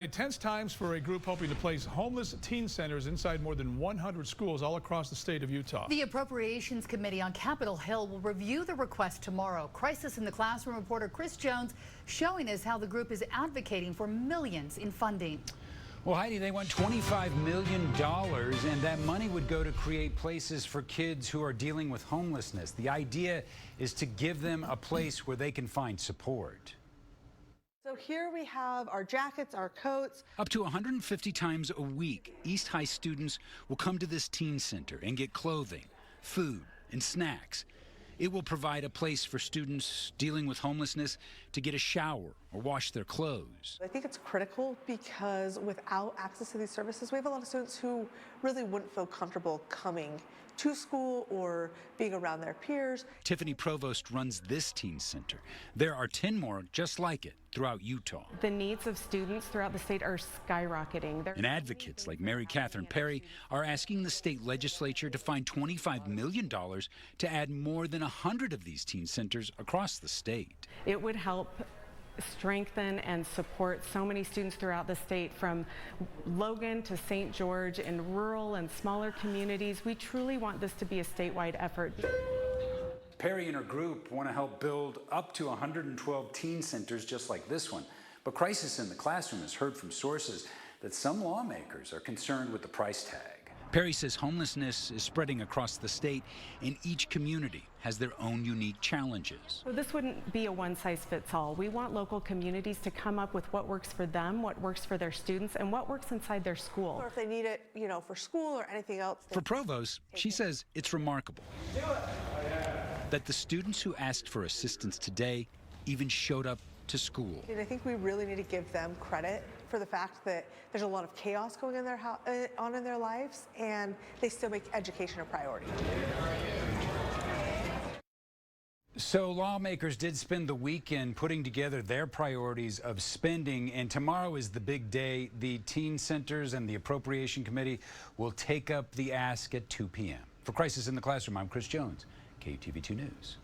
Tense times for a group hoping to place homeless teen centers inside more than 100 schools all across the state of Utah. The Appropriations Committee on Capitol Hill will review the request tomorrow. Crisis in the Classroom reporter Chris Jones showing us how the group is advocating for millions in funding. Well, Heidi, they want $25 million, and that money would go to create places for kids who are dealing with homelessness. The idea is to give them a place where they can find support. So here we have our jackets, our coats. Up to 150 times a week, East High students will come to this teen center and get clothing, food, and snacks. It will provide a place for students dealing with homelessness to get a shower or wash their clothes. I think it's critical because without access to these services, we have a lot of students who really wouldn't feel comfortable coming to school or being around their peers. Tiffany Provost runs this teen center. There are 10 more just like it throughout Utah. The needs of students throughout the state are skyrocketing. And advocates like Mary Catherine Perry are asking the state legislature to find $25 million to add more than 100 of these teen centers across the state. It would help strengthen and support so many students throughout the state, from Logan to St. George, in rural and smaller communities. We truly want this to be a statewide effort. Perry and her group want to help build up to 112 teen centers just like this one. But Crisis in the Classroom has heard from sources that some lawmakers are concerned with the price tag. Perry says homelessness is spreading across the state, and each community has their own unique challenges. So this wouldn't be a one-size-fits-all. We want local communities to come up with what works for them, what works for their students, and what works inside their school. Or if they need it, for school or anything else. For Provost, she says it's remarkable that the students who asked for assistance today even showed up to school. And I think we really need to give them credit for the fact that there's a lot of chaos going on in their lives, and they still make education a priority. So lawmakers did spend the weekend putting together their priorities of spending, and tomorrow is the big day. The teen centers and the Appropriation Committee will take up the ask at 2 p.m. For Crisis in the Classroom, I'm Chris Jones, KUTV 2 News.